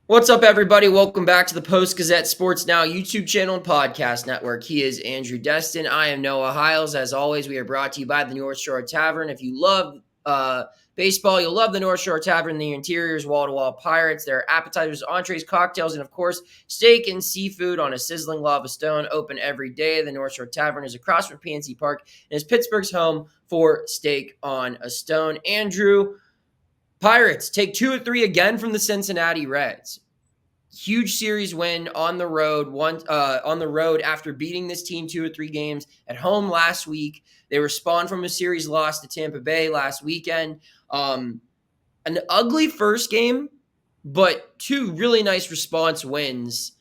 What's up, everybody? Welcome back to the Post-Gazette Sports Now YouTube channel and podcast network. He is Andrew Destin. I am Noah Hiles. As always, we are brought to you by the North Shore Tavern. If you love baseball, you'll love the North Shore Tavern. The interior is wall-to-wall Pirates. There are appetizers, entrees, cocktails, and, of course, steak and seafood on a sizzling lava stone, open every day. The North Shore Tavern is across from PNC Park and is Pittsburgh's home for steak on a stone. Andrew, Pirates take 2 of 3 again from the Cincinnati Reds. Huge series win on the road after beating this team 2 or 3 games at home last week. They were spawned from a series loss to Tampa Bay last weekend. An ugly first game, but 2 really nice response wins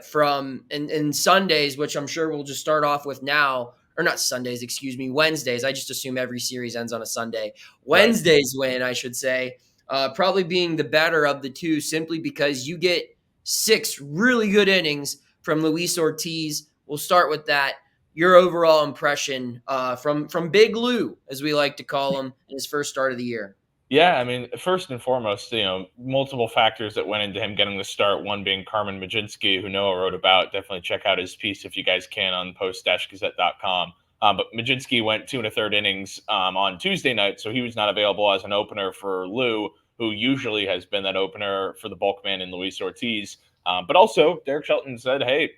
from Sundays, which I'm sure we'll just start off with now. Or not Sundays, excuse me, Wednesdays. I just assume every series ends on a Sunday. Wednesday's win, I should say, probably being the better of the 2, simply because you get 6 really good innings from Luis Ortiz. We'll start with that. Your overall impression from Big Lou, as we like to call him, in his first start of the year. Yeah, I mean, first and foremost, multiple factors that went into him getting the start, one being Carmen Mlodzinski, who Noah wrote about. Definitely check out his piece if you guys can on post-gazette.com. But Mlodzinski went 2 1/3 innings on Tuesday night, so he was not available as an opener for Lou, who usually has been that opener for the bulk man in Luis Ortiz. But also, Derek Shelton said, hey,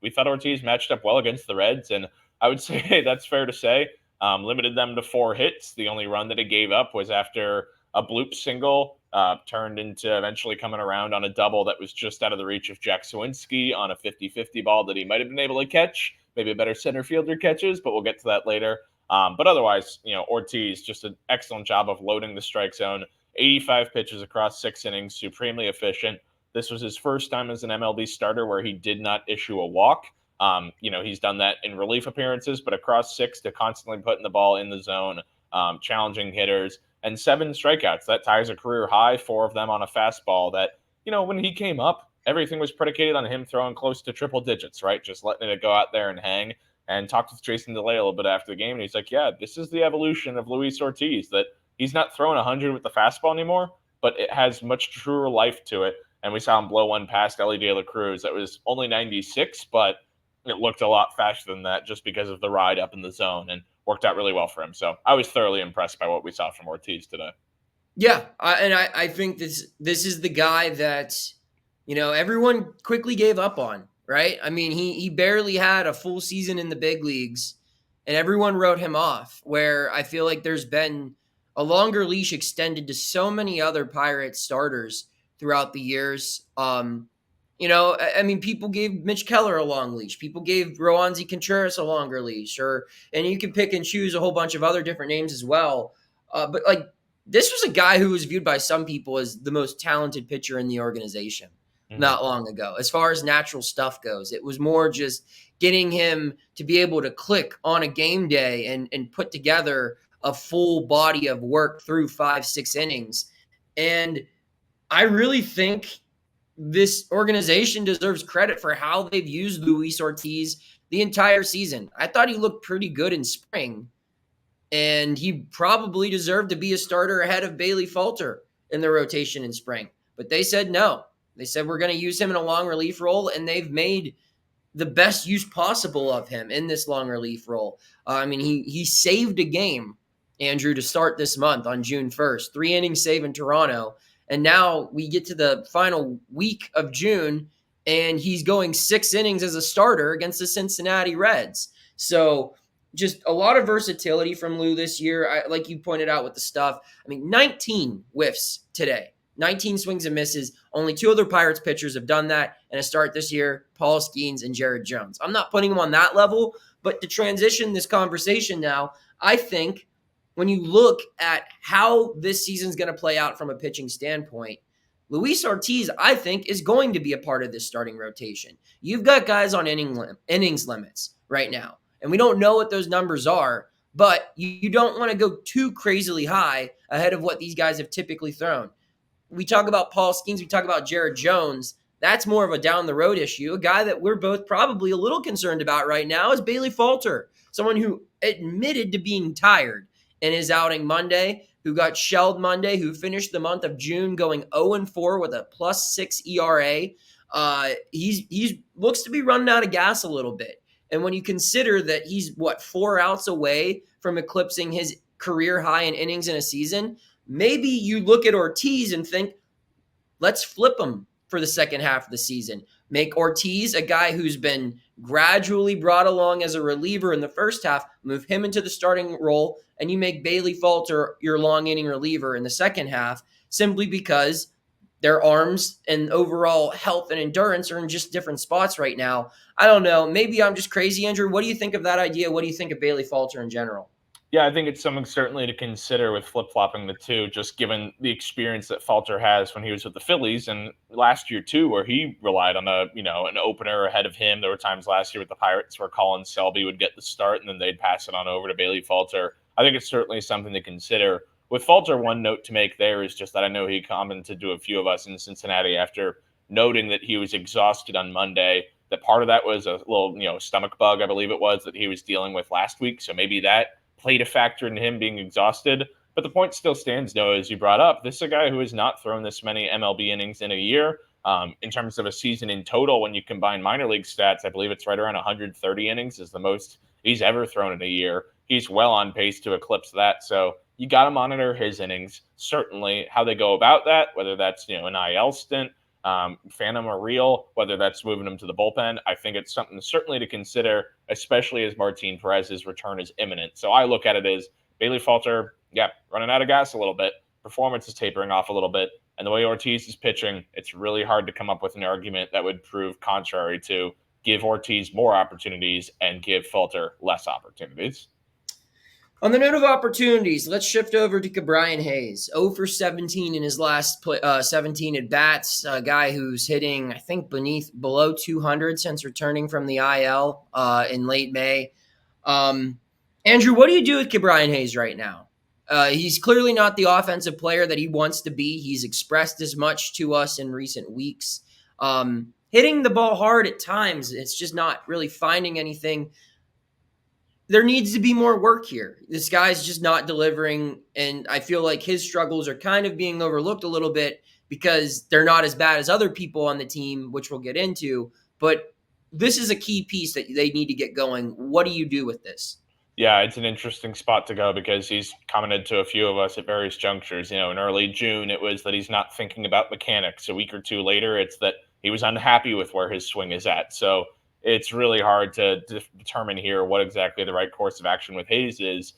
we thought Ortiz matched up well against the Reds, and I would say, hey, that's fair to say. Limited them to 4 hits. The only run that he gave up was after a bloop single turned into eventually coming around on a double that was just out of the reach of Jack Sawinski on a 50-50 ball that he might have been able to catch. Maybe a better center fielder catches, but we'll get to that later. But otherwise, Ortiz, just an excellent job of loading the strike zone. 85 pitches across 6 innings, supremely efficient. This was his first time as an MLB starter where he did not issue a walk. He's done that in relief appearances, but across 6 to constantly putting the ball in the zone, challenging hitters, and 7 strikeouts. That ties a career high, 4 of them on a fastball that, when he came up, everything was predicated on him throwing close to triple digits, right? Just letting it go out there and hang. And talked with Jason DeLay a little bit after the game, and he's like, yeah, this is the evolution of Luis Ortiz, that he's not throwing 100 with the fastball anymore, but it has much truer life to it. And we saw him blow one past Elly De La Cruz that was only 96, but it looked a lot faster than that just because of the ride up in the zone, and worked out really well for him. So I was thoroughly impressed by what we saw from Ortiz today. Yeah, I think this is the guy that, everyone quickly gave up on, right? I mean, he barely had a full season in the big leagues, and everyone wrote him off, where I feel like there's been a longer leash extended to so many other Pirates starters throughout the years. People gave Mitch Keller a long leash. People gave Roansy Contreras a longer leash, and you can pick and choose a whole bunch of other different names as well. But this was a guy who was viewed by some people as the most talented pitcher in the organization not long ago. As far as natural stuff goes, it was more just getting him to be able to click on a game day and put together a full body of work through 5-6 innings. And I really think this organization deserves credit for how they've used Luis Ortiz the entire season. I thought he looked pretty good in spring, and he probably deserved to be a starter ahead of Bailey Falter in the rotation in spring. But they said no. They said we're going to use him in a long relief role, and they've made the best use possible of him in this long relief role. He saved a game, Andrew, to start this month on June 1st. 3 innings save in Toronto. And now we get to the final week of June, and he's going 6 innings as a starter against the Cincinnati Reds. So just a lot of versatility from Lou this year. Like you pointed out with the stuff, 19 whiffs today, 19 swings and misses. Only 2 other Pirates pitchers have done that in a start this year, Paul Skeens and Jared Jones. I'm not putting him on that level, but to transition this conversation now, I think when you look at how this season's going to play out from a pitching standpoint, Luis Ortiz, I think, is going to be a part of this starting rotation. You've got guys on innings limits right now, and we don't know what those numbers are, but you don't want to go too crazily high ahead of what these guys have typically thrown. We talk about Paul Skeens, we talk about Jared Jones. That's more of a down-the-road issue. A guy that we're both probably a little concerned about right now is Bailey Falter, someone who admitted to being tired in his outing Monday. who got shelled Monday, who finished the month of June going 0-4 with a +6 ERA. He's looks to be running out of gas a little bit. And when you consider that he's 4 outs away from eclipsing his career high in innings in a season, maybe you look at Ortiz and think, let's flip him for the second half of the season. Make Ortiz a guy who's been gradually brought along as a reliever in the first half, move him into the starting role, and you make Bailey Falter your long inning reliever in the second half, simply because their arms and overall health and endurance are in just different spots right now. I don't know. Maybe I'm just crazy, Andrew. What do you think of that idea? What do you think of Bailey Falter in general? Yeah, I think it's something certainly to consider with flip-flopping the two, just given the experience that Falter has when he was with the Phillies and last year too, where he relied on an opener ahead of him. There were times last year with the Pirates where Colin Selby would get the start and then they'd pass it on over to Bailey Falter. I think it's certainly something to consider. With Falter, one note to make there is just that I know he commented to a few of us in Cincinnati after noting that he was exhausted on Monday. That part of that was a little, stomach bug, I believe it was, that he was dealing with last week. So maybe that played a factor in him being exhausted. But the point still stands, though, as you brought up. This is a guy who has not thrown this many MLB innings in a year. In terms of a season in total, when you combine minor league stats, I believe it's right around 130 innings is the most he's ever thrown in a year. He's well on pace to eclipse that. So you got to monitor his innings. Certainly how they go about that, whether that's an IL stint, phantom or real, whether that's moving him to the bullpen. I think it's something certainly to consider, especially as Martin Perez's return is imminent. So I look at it as Bailey Falter, running out of gas a little bit. Performance is tapering off a little bit. And the way Ortiz is pitching, it's really hard to come up with an argument that would prove contrary to give Ortiz more opportunities and give Falter less opportunities. On the note of opportunities, let's shift over to Bryan Hayes. 0 for 17 in his last 17 at-bats. A guy who's hitting, I think, below 200 since returning from the IL in late May. Andrew, what do you do with Bryan Hayes right now? He's clearly not the offensive player that he wants to be. He's expressed as much to us in recent weeks. Hitting the ball hard at times, it's just not really finding anything. There needs to be more work here. This guy's just not delivering, and I feel like his struggles are kind of being overlooked a little bit because they're not as bad as other people on the team, which we'll get into. But this is a key piece that they need to get going. What do you do with this? Yeah, it's an interesting spot to go because he's commented to a few of us at various junctures. In early June, it was that he's not thinking about mechanics. A week or two later, it's that he was unhappy with where his swing is at. So it's really hard to determine here what exactly the right course of action with Hayes is.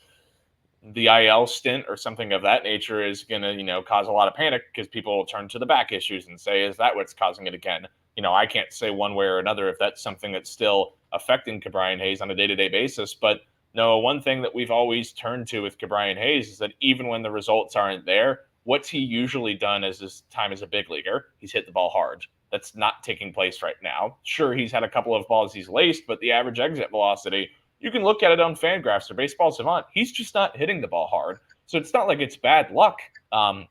The IL stint or something of that nature is going to, cause a lot of panic because people will turn to the back issues and say, is that what's causing it again? I can't say one way or another if that's something that's still affecting Bryan Hayes on a day-to-day basis. But no, one thing that we've always turned to with Bryan Hayes is that even when the results aren't there, what's he usually done as his time as a big leaguer? He's hit the ball hard. That's not taking place right now. Sure, he's had a couple of balls he's laced, but the average exit velocity, you can look at it on Fangraphs or Baseball Savant. He's just not hitting the ball hard. So it's not like it's bad luck.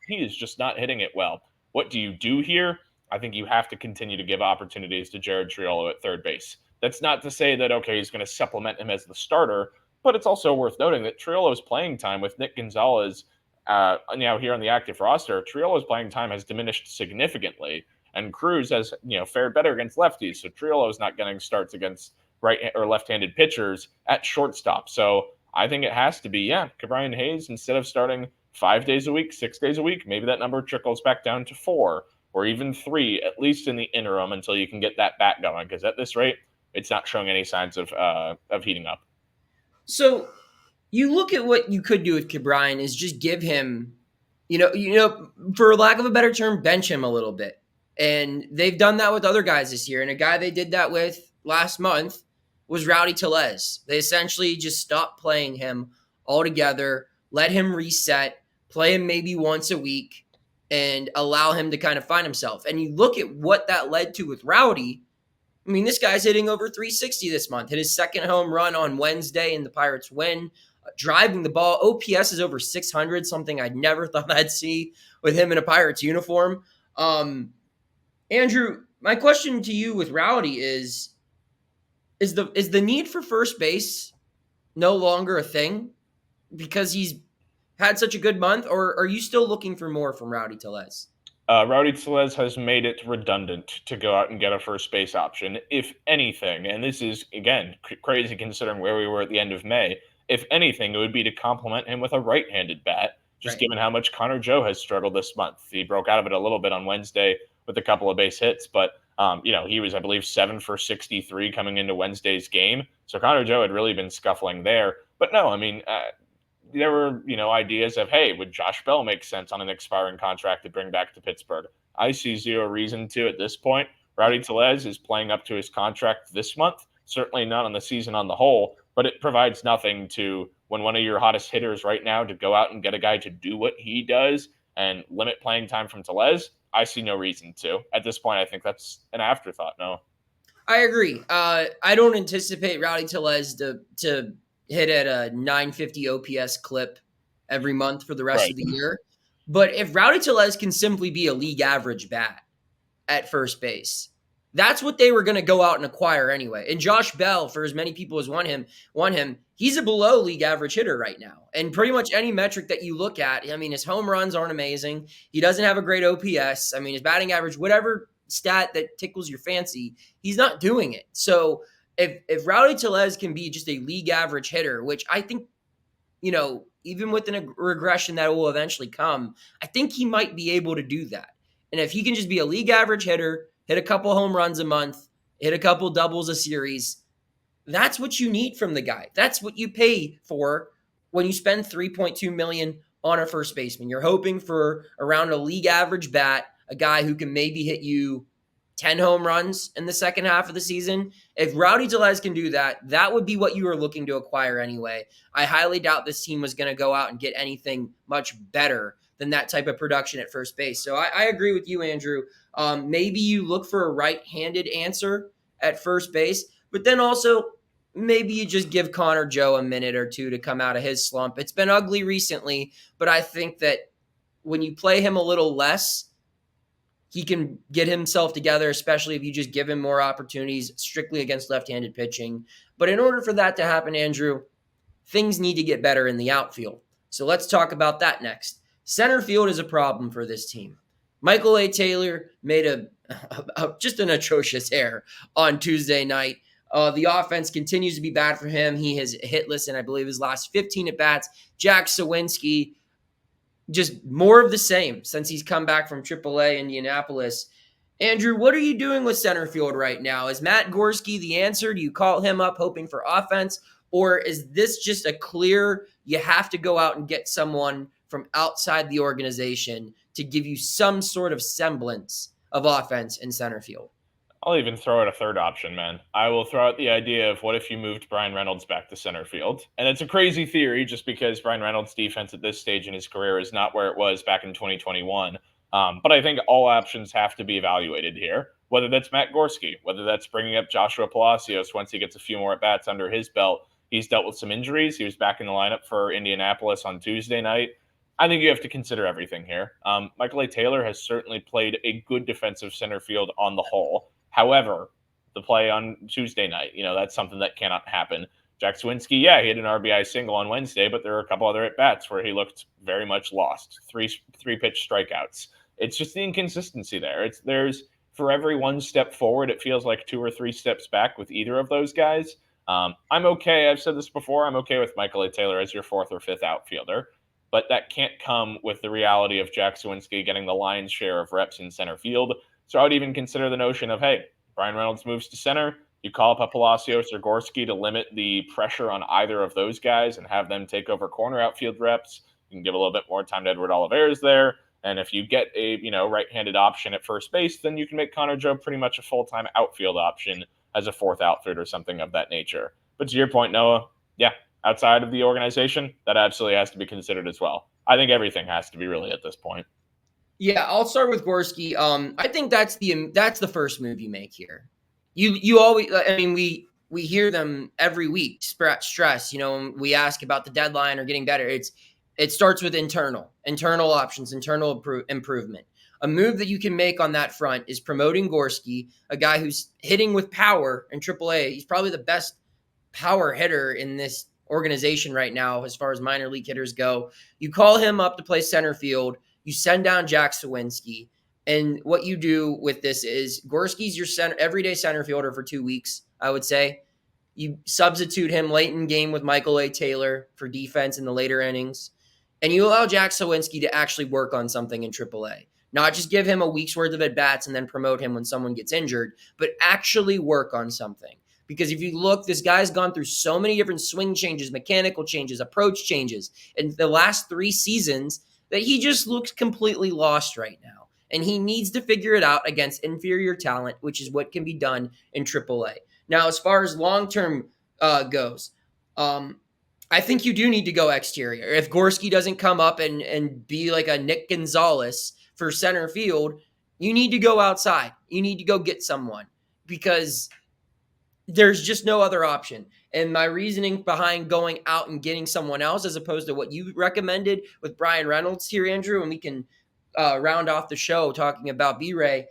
He is just not hitting it well. What do you do here? I think you have to continue to give opportunities to Jared Triolo at third base. That's not to say that, okay, he's going to supplement him as the starter, but it's also worth noting that Triolo's playing time with Nick Gonzalez now here on the active roster, Triolo's playing time has diminished significantly. And Cruz has, fared better against lefties. So Triolo is not getting starts against right or left-handed pitchers at shortstop. So I think it has to be, Bryan Hayes, instead of starting 5 days a week, 6 days a week, maybe that number trickles back down to 4 or even 3, at least in the interim until you can get that bat going. Because at this rate, it's not showing any signs of heating up. So you look at what you could do with Bryan is just give him, for lack of a better term, bench him a little bit. And they've done that with other guys this year. And a guy they did that with last month was Rowdy Tellez. They essentially just stopped playing him altogether, let him reset, play him maybe once a week, and allow him to kind of find himself. And you look at what that led to with Rowdy. I mean, this guy's hitting over 360 this month. Hit his second home run on Wednesday in the Pirates win. Driving the ball. OPS is over 600, something I never thought I'd see with him in a Pirates uniform. Andrew, my question to you with Rowdy is the need for first base no longer a thing? Because he's had such a good month, or are you still looking for more from Rowdy Tellez? Rowdy Tellez has made it redundant to go out and get a first base option, if anything. And this is, again, crazy considering where we were at the end of May. If anything, it would be to complement him with a right handed bat, just Right. given how much Connor Joe has struggled this month. He broke out of it a little bit on Wednesday with a couple of base hits, but he was, I believe, 7 for 63 coming into Wednesday's game. So Connor Joe had really been scuffling there. But no, I mean, there were, ideas of, hey, would Josh Bell make sense on an expiring contract to bring back to Pittsburgh? I see zero reason to at this point. Rowdy Tellez is playing up to his contract this month, certainly not on the season on the whole, but it provides nothing to, when one of your hottest hitters right now, to go out and get a guy to do what he does and limit playing time from Tellez. I see no reason to. At this point, I think that's an afterthought. No. I agree. I don't anticipate Rowdy Tellez to hit at a 950 OPS clip every month for the rest Right. of the year. But if Rowdy Tellez can simply be a league average bat at first base, that's what they were going to go out and acquire anyway. And Josh Bell, for as many people as want him, he's a below league average hitter right now. And pretty much any metric that you look at, I mean, his home runs aren't amazing. He doesn't have a great OPS. I mean, his batting average, whatever stat that tickles your fancy, he's not doing it. So if Rowdy Tellez can be just a league average hitter, which I think, even with a regression that will eventually come, I think he might be able to do that. And if he can just be a league average hitter, hit a couple home runs a month, hit a couple doubles a series, that's what you need from the guy. That's what you pay for when you spend $3.2 million on a first baseman. You're hoping for around a league average bat, a guy who can maybe hit you 10 home runs in the second half of the season. If Rowdy Tellez can do that, that would be what you were looking to acquire anyway. I highly doubt this team was going to go out and get anything much better than that type of production at first base. So I agree with you, Andrew. Maybe you look for a right-handed answer at first base, but then also maybe you just give Connor Joe a minute or two to come out of his slump. It's been ugly recently, but I think that when you play him a little less, he can get himself together, especially if you just give him more opportunities strictly against left-handed pitching. But in order for that to happen, Andrew, things need to get better in the outfield. So let's talk about that next. Center field is a problem for this team. Michael A. Taylor made just an atrocious error on Tuesday night. The offense continues to be bad for him. He has hitless in, I believe, his last 15 at-bats. Jack Sawinski, just more of the same since he's come back from AAA Indianapolis. Andrew, what are you doing with center field right now? Is Matt Gorski the answer? Do you call him up hoping for offense? Or is this just a clear, you have to go out and get someone from outside the organization to give you some sort of semblance of offense in center field? I'll even throw out a third option, man. I will throw out the idea of what if you moved Bryan Reynolds back to center field? And it's a crazy theory just because Bryan Reynolds' defense at this stage in his career is not where it was back in 2021. But I think all options have to be evaluated here, whether that's Matt Gorski, whether that's bringing up Joshua Palacios once he gets a few more at-bats under his belt. He's dealt with some injuries. He was back in the lineup for Indianapolis on Tuesday night. I think you have to consider everything here. Michael A. Taylor has certainly played a good defensive center field on the whole. However, the play on Tuesday night, that's something that cannot happen. Jack Sawinski, he had an RBI single on Wednesday, but there were a couple other at-bats where he looked very much lost. Three pitch strikeouts. It's just the inconsistency there. There's for every one step forward, it feels like 2 or 3 steps back with either of those guys. I'm okay. I've said this before. I'm okay with Michael A. Taylor as your 4th or 5th outfielder, but that can't come with the reality of Jack Sawinski getting the lion's share of reps in center field. So I would even consider the notion of, hey, Bryan Reynolds moves to center. You call up a Palacios or Gorski to limit the pressure on either of those guys and have them take over corner outfield reps. You can give a little bit more time to Edward Olivares there. And if you get a right-handed option at first base, then you can make Connor Joe pretty much a full-time outfield option as a 4th outfielder or something of that nature. But to your point, Noah, outside of the organization, that absolutely has to be considered as well. I think everything has to be really at this point. Yeah, I'll start with Gorski. I think that's the first move you make here. You always, I mean, we hear them every week. Stress, when we ask about the deadline or getting better. It starts with internal options, internal improvement. A move that you can make on that front is promoting Gorski, a guy who's hitting with power in AAA. He's probably the best power hitter in this organization right now as far as minor league hitters go. You call him up to play center field. You send down Jack Sawinski. And what you do with this is Gorski's your everyday center fielder for 2 weeks, I would say. You substitute him late in game with Michael A. Taylor for defense in the later innings. And you allow Jack Sawinski to actually work on something in AAA. Not just give him a week's worth of at-bats and then promote him when someone gets injured, but actually work on something. Because if you look, this guy's gone through so many different swing changes, mechanical changes, approach changes in the last 3 seasons that he just looks completely lost right now. And he needs to figure it out against inferior talent, which is what can be done in AAA. Now, as far as long-term goes, I think you do need to go exterior. If Gorski doesn't come up and be like a Nick Gonzalez for center field, you need to go outside. You need to go get someone because there's just no other option. And my reasoning behind going out and getting someone else as opposed to what you recommended with Bryan Reynolds here, Andrew, and we can round off the show talking about B-Ray,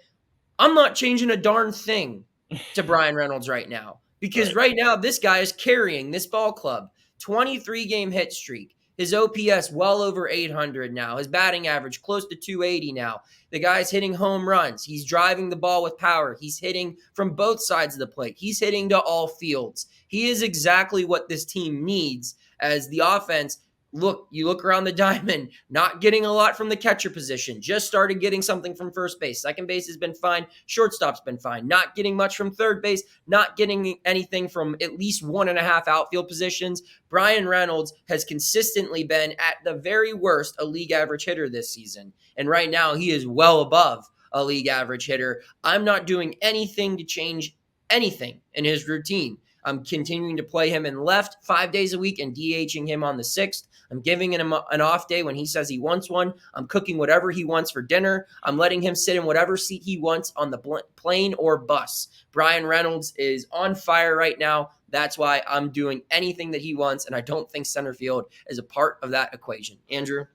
I'm not changing a darn thing to Bryan Reynolds right now because right now this guy is carrying this ball club. 23-game hit streak. His OPS well over 800 now. His batting average close to 280 now. The guy's hitting home runs. He's driving the ball with power. He's hitting from both sides of the plate. He's hitting to all fields. He is exactly what this team needs as the offense. You look around the diamond, not getting a lot from the catcher position. Just started getting something from first base. Second base has been fine. Shortstop's been fine. Not getting much from third base. Not getting anything from at least 1.5 outfield positions. Bryan Reynolds has consistently been, at the very worst, a league average hitter this season. And right now, he is well above a league average hitter. I'm not doing anything to change anything in his routine. I'm continuing to play him in left 5 days a week and DHing him on the 6th. I'm giving him an off day when he says he wants one. I'm cooking whatever he wants for dinner. I'm letting him sit in whatever seat he wants on the plane or bus. Bryan Reynolds is on fire right now. That's why I'm doing anything that he wants, and I don't think center field is a part of that equation. Andrew?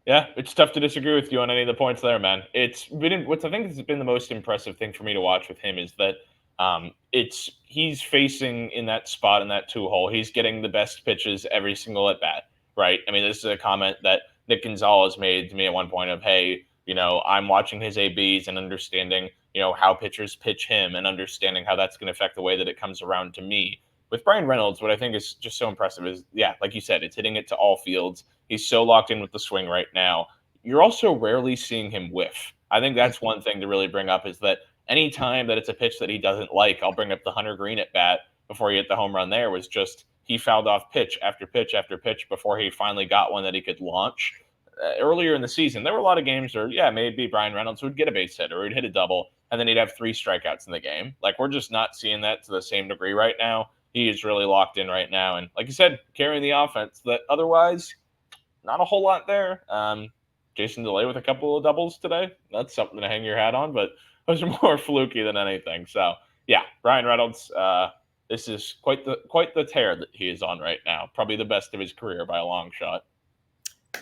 Yeah, it's tough to disagree with you on any of the points there, man. What I think has been the most impressive thing for me to watch with him is that he's facing in that spot in that 2-hole. He's getting the best pitches every single at bat. Right. I mean, this is a comment that Nick Gonzalez made to me at one point of, hey, I'm watching his ABs and understanding, how pitchers pitch him and understanding how that's going to affect the way that it comes around to me. With Bryan Reynolds, what I think is just so impressive is, yeah, like you said, it's hitting it to all fields. He's so locked in with the swing right now. You're also rarely seeing him whiff. I think that's one thing to really bring up is that any time that it's a pitch that he doesn't like, I'll bring up the Hunter Green at bat before he hit the home run there was just he fouled off pitch after pitch after pitch before he finally got one that he could launch. Earlier in the season, there were a lot of games where, yeah, maybe Bryan Reynolds would get a base hit or he'd hit a double, and then he'd have 3 strikeouts in the game. Like, we're just not seeing that to the same degree right now. He is really locked in right now. And like you said, carrying the offense that otherwise, not a whole lot there. Jason DeLay with a couple of doubles today. That's something to hang your hat on, but those are more fluky than anything. So, yeah, Bryan Reynolds, this is quite the tear that he is on right now. Probably the best of his career by a long shot.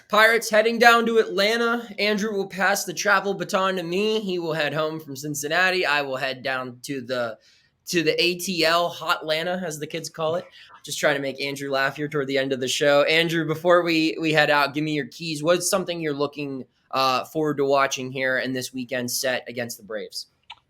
Pirates heading down to Atlanta. Andrew will pass the travel baton to me. He will head home from Cincinnati. I will head down to the ATL, Hot Atlanta, as the kids call it. Just trying to make Andrew laugh here toward the end of the show. Andrew, before we head out, give me your keys. What's something you're looking forward to watching here in this weekend set against the Braves?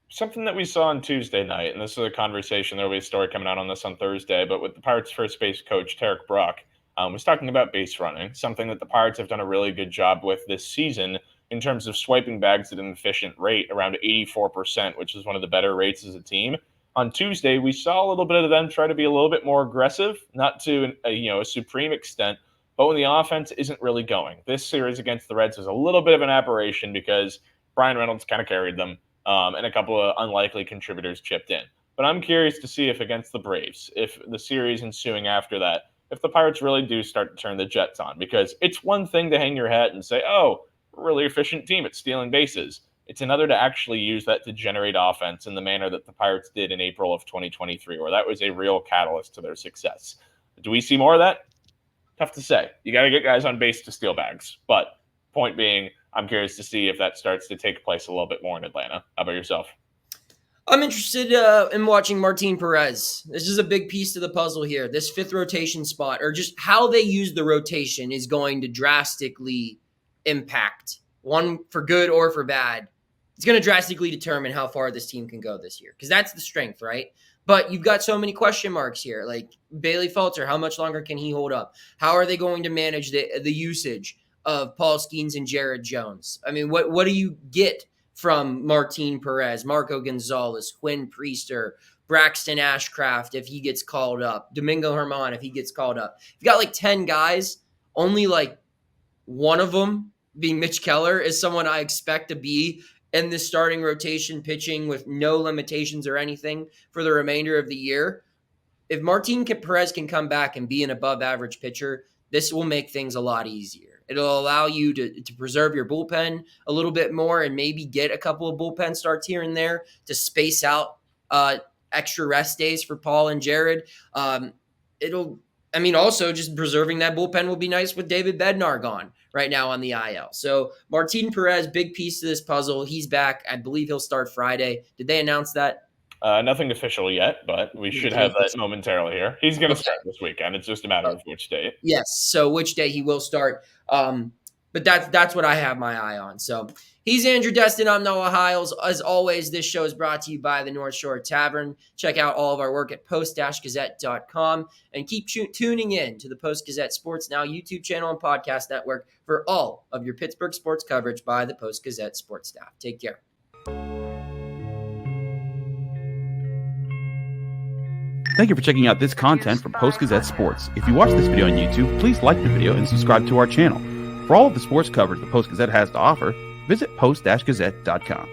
Something that we saw on Tuesday night, and this is a conversation, there will be a story coming out on this on Thursday, but with the Pirates first base coach, Tarek Brock, was talking about base running, something that the Pirates have done a really good job with this season in terms of swiping bags at an efficient rate, around 84%, which is one of the better rates as a team. On Tuesday, we saw a little bit of them try to be a little bit more aggressive, not to a supreme extent, but when the offense isn't really going. This series against the Reds was a little bit of an aberration because Bryan Reynolds kind of carried them. And a couple of unlikely contributors chipped in. But I'm curious to see if against the Braves, if the series ensuing after that, if the Pirates really do start to turn the Jets on. Because it's one thing to hang your hat and say, oh, really efficient team at stealing bases. It's another to actually use that to generate offense in the manner that the Pirates did in April of 2023, where that was a real catalyst to their success. Do we see more of that? Tough to say. You got to get guys on base to steal bags. But point being, I'm curious to see if that starts to take place a little bit more in Atlanta. How about yourself? I'm interested in watching Martin Perez. This is a big piece to the puzzle here. This fifth rotation spot, or just how they use the rotation, is going to drastically impact, one for good or for bad. It's going to drastically determine how far this team can go this year, because that's the strength, right? But you've got so many question marks here. Like Bailey Falter, how much longer can he hold up? How are they going to manage the usage of Paul Skeens and Jared Jones? I mean, what do you get from Martin Perez, Marco Gonzalez, Quinn Priester, Braxton Ashcraft if he gets called up, Domingo Herman if he gets called up? You've got like 10 guys, only like one of them being Mitch Keller is someone I expect to be in the starting rotation pitching with no limitations or anything for the remainder of the year. If Martin Perez can come back and be an above average pitcher, this will make things a lot easier. It'll allow you to preserve your bullpen a little bit more and maybe get a couple of bullpen starts here and there to space out extra rest days for Paul and Jared. Also just preserving that bullpen will be nice with David Bednar gone right now on the IL. So Martin Perez, big piece to this puzzle. He's back. I believe he'll start Friday. Did they announce that? Nothing official yet, but we should have that momentarily here. He's going to start this weekend. It's just a matter of which day. Yes, so which day he will start. But that's what I have my eye on. So he's Andrew Destin. I'm Noah Hiles. As always, this show is brought to you by the North Shore Tavern. Check out all of our work at post-gazette.com and keep tuning in to the Post-Gazette Sports Now YouTube channel and podcast network for all of your Pittsburgh sports coverage by the Post-Gazette sports staff. Take care. Thank you for checking out this content from Post-Gazette Sports. If you watch this video on YouTube, please like the video and subscribe to our channel. For all of the sports coverage the Post-Gazette has to offer, visit post-gazette.com.